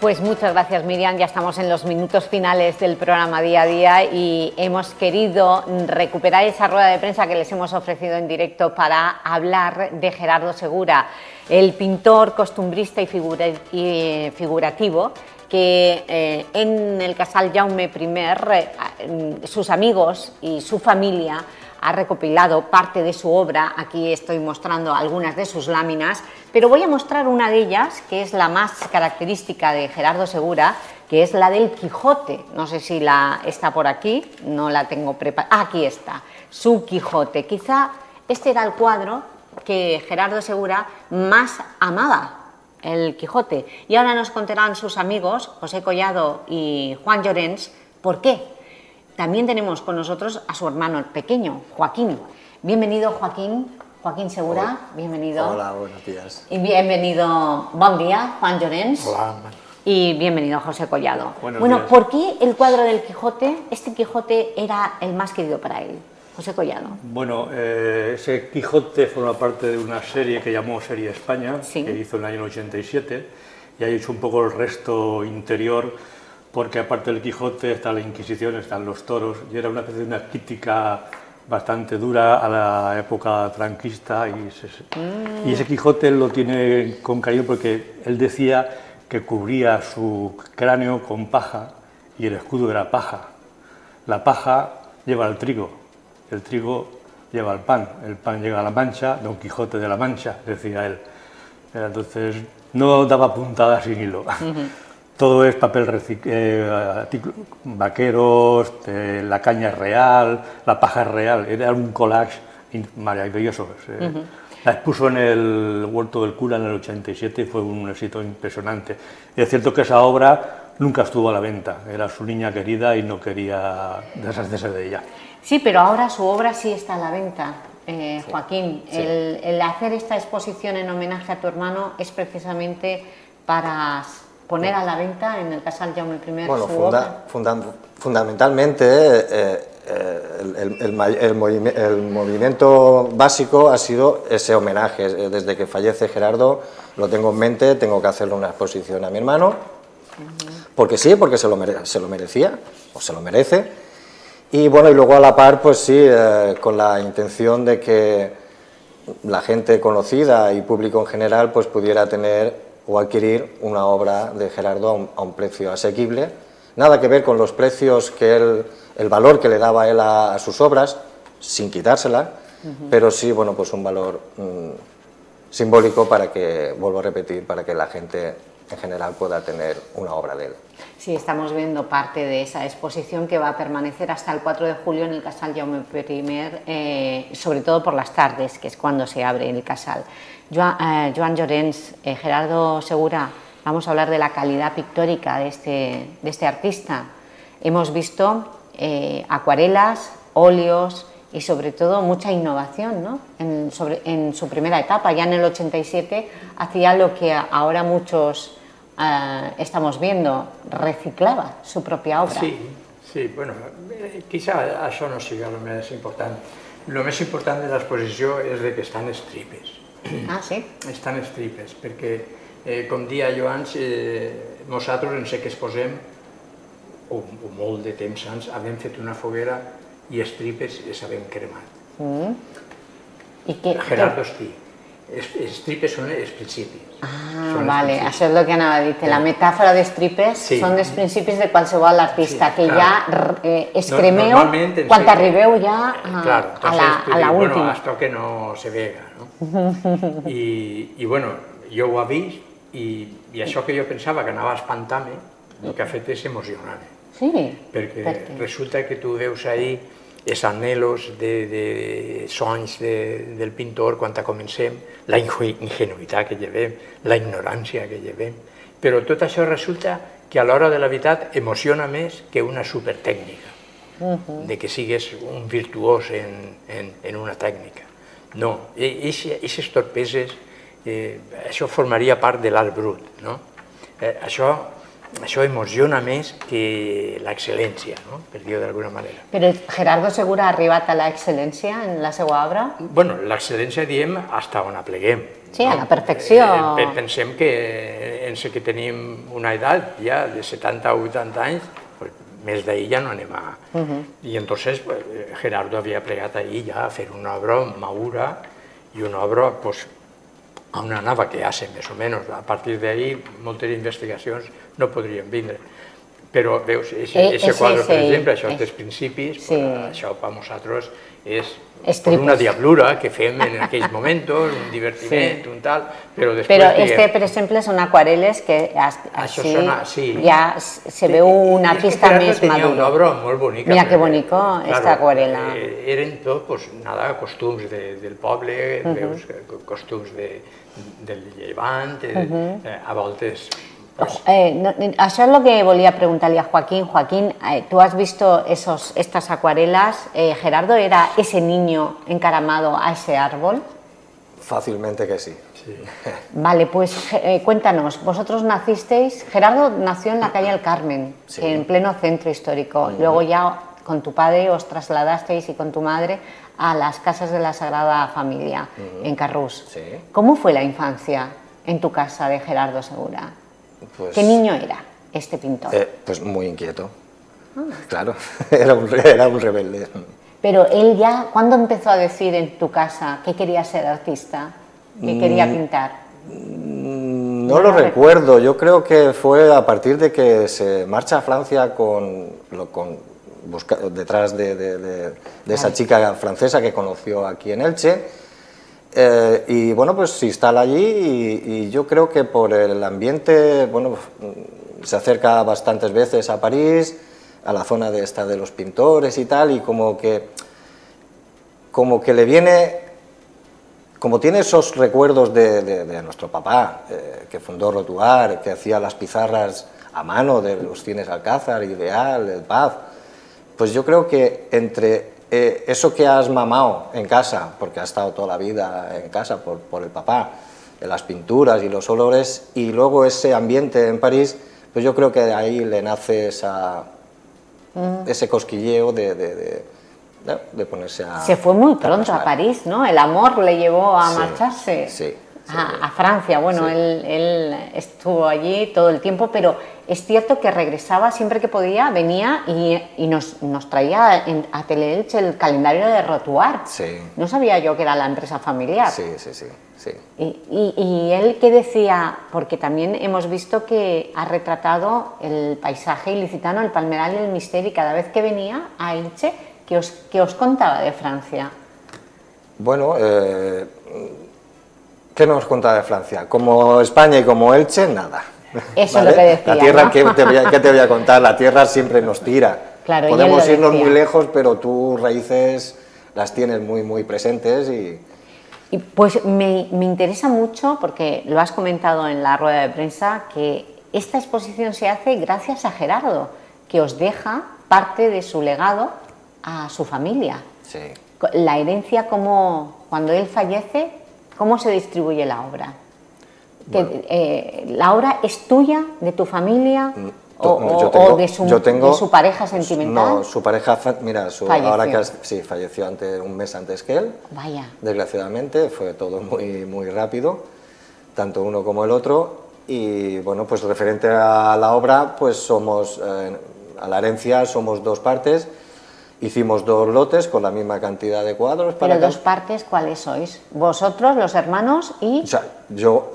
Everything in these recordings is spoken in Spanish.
Pues muchas gracias, Miriam. Ya estamos en los minutos finales del programa Día a Día y hemos querido recuperar esa rueda de prensa que les hemos ofrecido en directo para hablar de Gerardo Segura, el pintor costumbrista y figurativo que en el Casal Jaume I, sus amigos y su familia ha recopilado parte de su obra. Aquí estoy mostrando algunas de sus láminas, pero voy a mostrar una de ellas, que es la más característica de Gerardo Segura, que es la del Quijote. No sé si está por aquí, no la tengo preparada. Aquí está, su Quijote. Quizá este era el cuadro que Gerardo Segura más amaba, el Quijote. Y ahora nos contarán sus amigos, José Collado y Juan Llorens, ¿por qué? También tenemos con nosotros a su hermano pequeño, Joaquín. Bienvenido, Joaquín. Joaquín Segura, hola. Bienvenido. Hola, buenos días. Y bienvenido, buen día, Juan Llorens. Hola. Y bienvenido, José Collado. Buenos bueno, días. ¿Por qué el cuadro del Quijote, este Quijote era el más querido para él? José Collado. Bueno, ese Quijote forma parte de una serie que llamó Serie España, sí, que hizo en el año 87, y ha hecho un poco el resto interior, porque aparte del Quijote está la Inquisición, están los toros, y era una especie de una crítica bastante dura a la época franquista, y ese Quijote lo tiene con cariño porque él decía que cubría su cráneo con paja y el escudo era paja. La paja lleva al trigo, el trigo lleva al pan, el pan llega a la Mancha, Don Quijote de la Mancha, decía él. Entonces no daba puntada sin hilo. Todo es papel vaqueros, la caña es real, la paja es real, era un collage maravilloso. La expuso en el Huerto del Cura en el 87 y fue un éxito impresionante. Y es cierto que esa obra nunca estuvo a la venta, era su niña querida y no quería deshacerse de ella. Sí, pero ahora su obra sí está a la venta, Joaquín. Sí. El hacer esta exposición en homenaje a tu hermano es precisamente para poner a la venta en el Casal Jaume I bueno, su obra. Fundamentalmente el movimiento básico ha sido ese homenaje. Desde que fallece Gerardo lo tengo en mente, tengo que hacerle una exposición a mi hermano, porque sí, porque se lo merecía, o se lo merece, y bueno, y luego a la par, pues sí, con la intención de que la gente conocida y público en general pues pudiera tener o adquirir una obra de Gerardo a un precio asequible, nada que ver con los precios que el valor que le daba él a sus obras, sin quitársela, pero sí, bueno, pues un valor simbólico para que, vuelvo a repetir, para que la gente en general pueda tener una obra de él. Sí, estamos viendo parte de esa exposición que va a permanecer hasta el 4 de julio en el Casal Jaume I, sobre todo por las tardes, que es cuando se abre el casal. Joan Llorens, Gerardo Segura, vamos a hablar de la calidad pictórica de este artista. Hemos visto acuarelas, óleos y sobre todo mucha innovación, ¿no? En su primera etapa, ya en el 87, hacía lo que ahora muchos estamos viendo, reciclava su propia obra. Sí, bueno, quizá això no sigui el més important. El més important de l'exposició és que estan estripes. Ah, sí? Estan estripes, perquè, com dia Joan, nosaltres en sé que exposem, o molt de temps abans, havem fet una foguera i estripes les havem cremat. Gerardo Stí. Estripes són els principis. Ah, vale, això és el que anava a dir. La metàfora d'estripes són els principis de qualsevol artista, que ja es cremeu quan arribeu ja a la última. Bueno, hasta que no se vega, no? I bueno, jo ho he vist i això que jo pensava que anava a espantar-me, el que ha fet és emocionar-me. Sí? Perquè resulta que tu veus ahí els anhelos de sonys del pintor quan comencem, la ingenuïtat que llevem, la ignorància que llevem, però tot això resulta que a l'hora de la veritat emociona més que una supertècnica, de que sigues un virtuós en una tècnica. No, aquestes torpeses, això formaria part de l'art brut, no? Això emociona més que l'excel·lència, per dir-ho d'alguna manera. Però Gerardo Segura ha arribat a l'excel·lència en la seva obra? Bueno, l'excel·lència diem fins on apleguem. Sí, a la perfecció. Pensem que en que tenim una edat ja de 70 o 80 anys, pues, més d'ahir ja no anem a... I entonces pues, Gerardo havia pregat ahir ja a fer una obra madura i una obra pues, a una nava que hace més o menys. A partir d'ahir moltes investigacions no podrien vindre. Però veus, aquest quadre, per exemple, això dels principis, això per nosaltres és una diablura que fem en aquells moments, un divertiment, un tal, però després... Però este, per exemple, són aquarel·les que així ja se veu un artista més madur. Tenia una obra molt bonica. Mira que bonico, esta aquarela. Eren tot, costums del poble, costums del llevant, a voltes... Això es lo que volia preguntar-li a Joaquín. Joaquín, tú has visto estas acuarelas. ¿Gerardo era ese niño encaramado a ese árbol? Fácilmente que sí. Vale, pues cuéntanos, vosotros nacisteis, Gerardo nació en la calle El Carmen, en pleno centro histórico. Luego ya con tu padre os trasladasteis y con tu madre a las casas de la Sagrada Familia en Carrús. ¿Cómo fue la infancia en tu casa de Gerardo Segura? Pues, ¿qué niño era este pintor? Pues muy inquieto, claro, era un rebelde. Pero él ya, ¿cuándo empezó a decir en tu casa que quería ser artista, que quería pintar? No lo recuerdo, yo creo que fue a partir de que se marcha a Francia detrás de esa chica francesa que conoció aquí en Elche. Y bueno, pues se instala allí y yo creo que por el ambiente, bueno, se acerca bastantes veces a París, a la zona de los pintores y tal, y como que le viene, como tiene esos recuerdos de nuestro papá, que fundó Rotuar, que hacía las pizarras a mano de los cines Alcázar, Ideal, El Paz, pues yo creo que entre eso que has mamado en casa, porque has estado toda la vida en casa por el papá, las pinturas y los olores, y luego ese ambiente en París, pues yo creo que de ahí le nace ese cosquilleo de ponerse a... Se fue muy pronto a París, ¿no? El amor le llevó a marcharse. Sí. A Francia. Bueno, él estuvo allí todo el tiempo, pero es cierto que regresaba siempre que podía, venía y nos traía a Teleelche el calendario de Rotuar. Sí. No sabía yo que era la empresa familiar. Sí. Y él, ¿qué decía? Porque también hemos visto que ha retratado el paisaje ilicitano, el palmeral y el misterio, y cada vez que venía a Elche, ¿qué os contaba de Francia? Bueno, ¿qué nos contaba de Francia? Como España y como Elche, nada. Eso ¿vale? Es lo que decía, la tierra, ¿no? ¿qué te voy a contar? La tierra siempre nos tira. Claro, podemos irnos muy lejos, pero tus raíces las tienes muy, muy presentes y pues me interesa mucho, porque lo has comentado en la rueda de prensa, que esta exposición se hace gracias a Gerardo, que os deja parte de su legado a su familia. Sí. La herencia, cuando él fallece, ¿cómo se distribuye la obra? Bueno. ¿La obra es tuya, de tu familia o de su pareja sentimental? No, su pareja, mira, ahora que falleció un mes antes que él. Vaya. Desgraciadamente, fue todo muy, muy rápido, tanto uno como el otro. Y bueno, pues referente a la obra, pues a la herencia somos dos partes. Hicimos dos lotes con la misma cantidad de cuadros. ¿Pero dos partes cuáles sois? ¿Vosotros, los hermanos y...? O sea, yo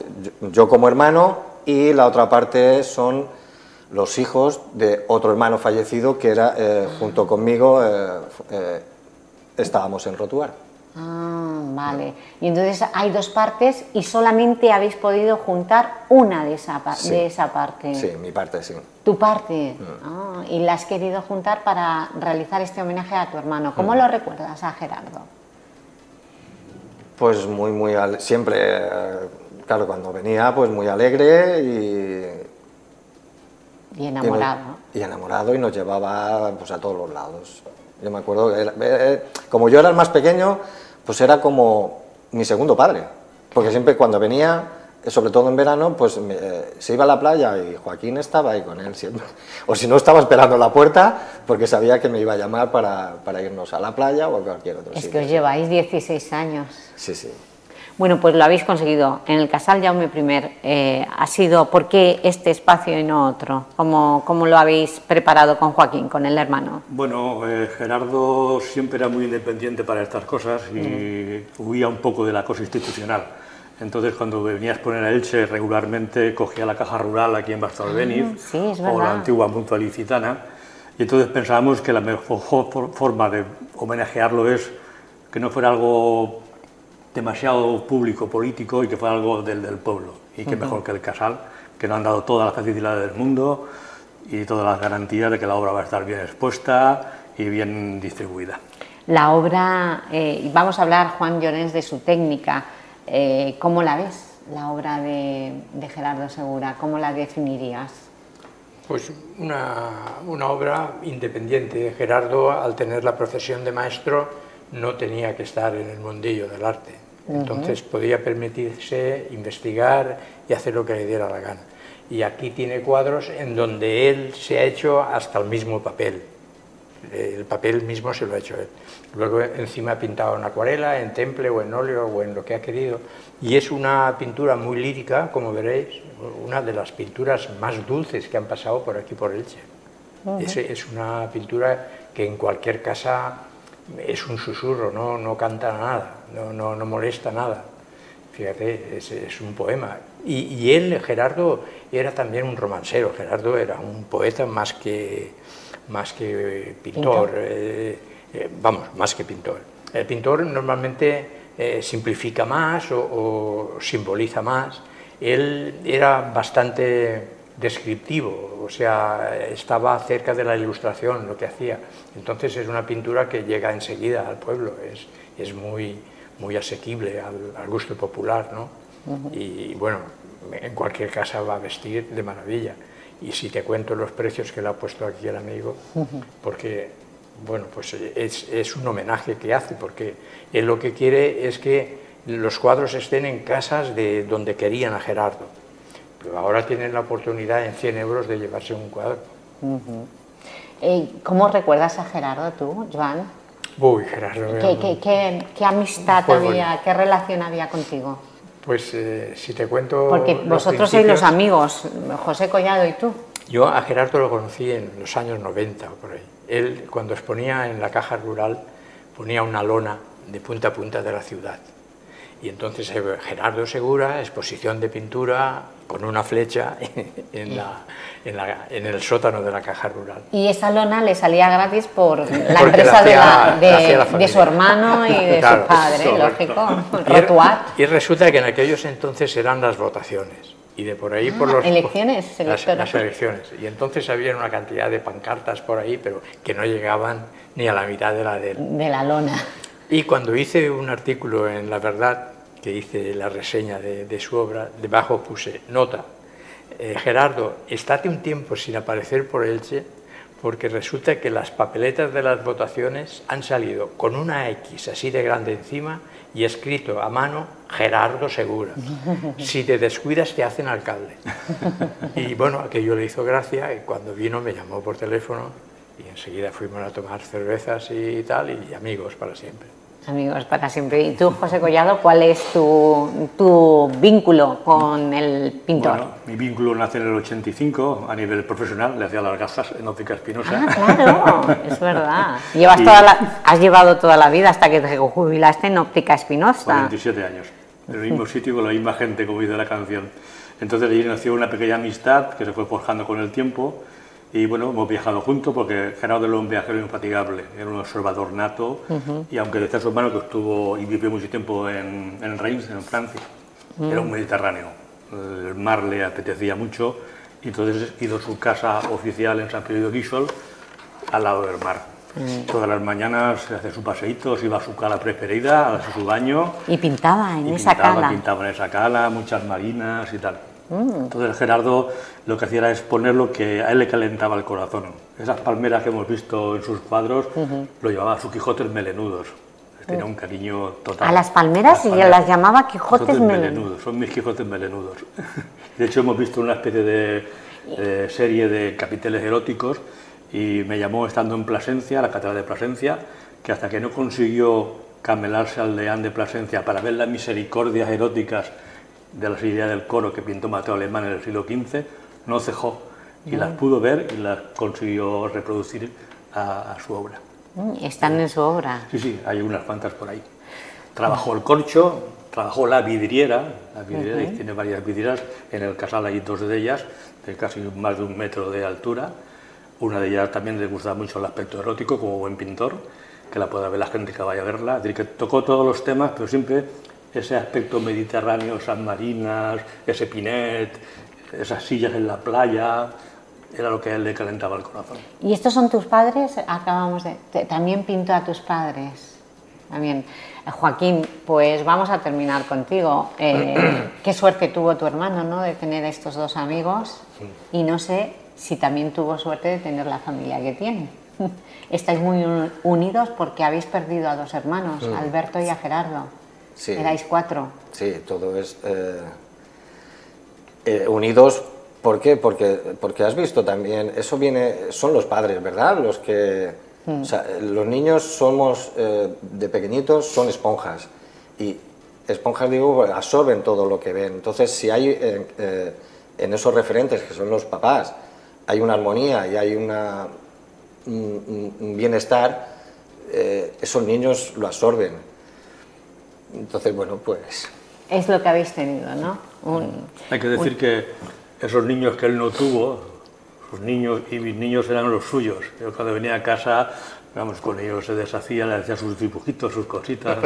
como hermano, y la otra parte son los hijos de otro hermano fallecido que era, junto conmigo, estábamos en Rotuar. Ah, vale. Y entonces hay dos partes y solamente habéis podido juntar una de esa parte. Sí, mi parte, sí. Tu parte. Y la has querido juntar para realizar este homenaje a tu hermano. ¿Cómo lo recuerdas a Gerardo? Pues muy siempre, claro, cuando venía, pues muy alegre y enamorado. Y enamorado, y nos llevaba pues a todos los lados. Yo me acuerdo, como yo era el más pequeño, pues era como mi segundo padre, porque siempre cuando venía, sobre todo en verano, pues se iba a la playa y Joaquín estaba ahí con él siempre. O si no, estaba esperando la puerta porque sabía que me iba a llamar para irnos a la playa o a cualquier otro sitio. Es que os lleváis 16 años. Sí. Bueno, pues lo habéis conseguido. En el Casal Jaume I ha sido, ¿por qué este espacio y no otro? ¿Cómo lo habéis preparado con Joaquín, con el hermano? Bueno, Gerardo siempre era muy independiente para estas cosas y huía un poco de la cosa institucional. Entonces, cuando venía a exponer a Elche, regularmente cogía la Caja Rural aquí en Bastardebéniz, sí, es o la antigua Mutua Ilicitana, y entonces pensábamos que la mejor forma de homenajearlo es que no fuera algo demasiado público, político, y que fuera algo del pueblo. Y que mejor que el Casal, que nos han dado todas las facilidades del mundo y todas las garantías de que la obra va a estar bien expuesta y bien distribuida. La obra, vamos a hablar, Juan Llorens, de su técnica. ¿Cómo la ves, la obra de Gerardo Segura? ¿Cómo la definirías? Pues una obra independiente. Gerardo, al tener la profesión de maestro, no tenía que estar en el mundillo del arte. Entonces podía permitirse investigar y hacer lo que le diera la gana. Y aquí tiene cuadros en donde él se ha hecho hasta el mismo papel. El papel mismo se lo ha hecho él. Luego encima ha pintado en acuarela, en temple o en óleo o en lo que ha querido. Y es una pintura muy lírica, como veréis, una de las pinturas más dulces que han pasado por aquí por Elche. Es una pintura que en cualquier casa es un susurro, no canta nada, no molesta nada. Fíjate, es un poema. Y él, Gerardo, era también un romancero. Gerardo era un poeta más que pintor. Vamos, más que pintor. El pintor normalmente simplifica más o simboliza más. Él era bastante descriptivo, o sea, estaba cerca de la ilustración lo que hacía. Entonces es una pintura que llega enseguida al pueblo, es muy asequible al gusto popular, ¿no? Y bueno, en cualquier casa va a vestir de maravilla. Y si te cuento los precios que le ha puesto aquí el amigo, porque, bueno, pues es un homenaje que hace, porque él lo que quiere es que los cuadros estén en casas de donde querían a Gerardo. Pero ahora tienen la oportunidad en 100 euros de llevarse un cuadro. ¿Cómo recuerdas a Gerardo tú, Joan? Uy, Gerardo. ¿Qué amistad había, qué relación había contigo? Pues si te cuento... Porque vosotros sois los amigos, José Collado y tú. Yo a Gerardo lo conocí en los años 90 o por ahí. Él, cuando exponía en la Caja Rural, ponía una lona de punta a punta de la ciudad. Y entonces Gerardo Segura, exposición de pintura con una flecha en el sótano de la Caja Rural. Y esa lona le salía gratis por la empresa de su hermano y de su padre, lógico, Rotuat. Y resulta que en aquellos entonces eran las votaciones. Y de por ahí por los... Elecciones, las elecciones. Y entonces había una cantidad de pancartas por ahí, pero que no llegaban ni a la mitad de la de él. De la lona. Y cuando hice un artículo en La Verdad, que hice la reseña de su obra, debajo puse nota: Gerardo, estate un tiempo sin aparecer por Elche, porque resulta que las papeletas de las votaciones han salido con una X así de grande encima y escrito a mano Gerardo Segura. Si te descuidas te hacen alcalde. Y bueno, aquello le hizo gracia y cuando vino me llamó por teléfono y enseguida fuimos a tomar cervezas y tal, y amigos para siempre. Amigos para siempre. ¿Y tú, José Collado, cuál es tu vínculo con el pintor? Bueno, mi vínculo nace en el 85, a nivel profesional, le hacía las gafas en Óptica Espinosa. Ah, claro, es verdad. Has llevado toda la vida hasta que te jubilaste en Óptica Espinosa. 47 años, en el mismo sitio con la misma gente, como dice la canción. Entonces allí nació una pequeña amistad que se fue forjando con el tiempo. Y bueno, hemos viajado juntos porque Gerardo era un viajero infatigable, era un observador nato, y aunque decía su hermano que estuvo y vivió mucho tiempo en Reims, en Francia, era un mediterráneo, el mar le apetecía mucho, y entonces hizo su casa oficial en San Pedro de Guíxols, al lado del mar. Todas las mañanas se hace su paseíto, se iba a su cala preferida, a su baño. Y pintaba en esa cala. Pintaba en esa cala, muchas marinas y tal. Entonces Gerardo lo que hacía era exponer lo que a él le calentaba el corazón. Esas palmeras que hemos visto en sus cuadros lo llevaba a sus Quijotes melenudos. Tenía un cariño total. A las palmeras, y las llamaba Quijotes melenudos. Son mis Quijotes melenudos. De hecho hemos visto una especie de serie de capiteles eróticos y me llamó estando en Plasencia, la catedral de Plasencia, que hasta que no consiguió camelarse al deán de Plasencia para ver las misericordias eróticas de la Silla del Coro que pintó Mateo Alemán en el siglo XV, no cejó y las pudo ver y las consiguió reproducir a su obra. ¿Están en su obra? Sí, sí, hay unas cuantas por ahí. Trabajó el corcho, trabajó la vidriera y tiene varias vidrieras. En el casal hay dos de ellas, de casi más de 1 metro de altura. Una de ellas también le gusta mucho el aspecto erótico, como buen pintor, que la pueda ver la gente que vaya a verla. Es decir, que tocó todos los temas, pero siempre ese aspecto mediterráneo, esas marinas, ese pinet, esas sillas en la playa, era lo que a él le calentaba el corazón. ¿Y estos son tus padres? Acabamos de... ¿También pintó a tus padres? También. Joaquín, pues vamos a terminar contigo. Qué suerte tuvo tu hermano, ¿no?, de tener a estos dos amigos, y no sé si también tuvo suerte de tener la familia que tiene. Estáis muy unidos porque habéis perdido a 2 hermanos, a Alberto y a Gerardo. Sí. Erais 4. Sí, todo es... unidos, ¿por qué? Porque has visto también, eso viene, son los padres, ¿verdad? Los que... O sea, los niños somos, de pequeñitos, son esponjas. Y esponjas, digo, absorben todo lo que ven. Entonces, si hay en esos referentes, que son los papás, hay una armonía y hay un bienestar, esos niños lo absorben. Entonces, bueno, pues... Es lo que habéis tenido, ¿no? Hay que decir que esos niños que él no tuvo, sus niños y mis niños eran los suyos. Yo cuando venía a casa, vamos, con ellos se deshacía, le hacía sus dibujitos, sus cositas.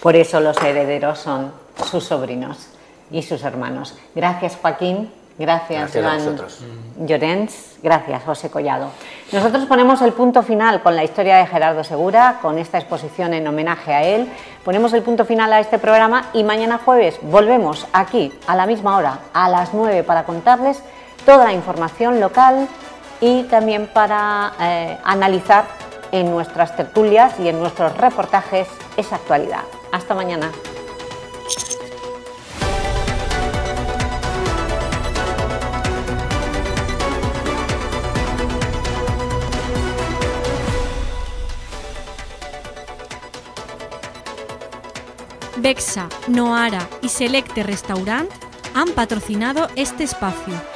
Por eso los herederos son sus sobrinos y sus hermanos. Gracias, Joaquín. Gracias, Joan Llorens. Gracias, José Collado. Nosotros ponemos el punto final con la historia de Gerardo Segura, con esta exposición en homenaje a él. Ponemos el punto final a este programa y mañana jueves volvemos aquí a la misma hora, a las 9, para contarles toda la información local y también para analizar en nuestras tertulias y en nuestros reportajes esa actualidad. Hasta mañana. Bexa, Noara y Selecte Restaurant han patrocinado este espacio.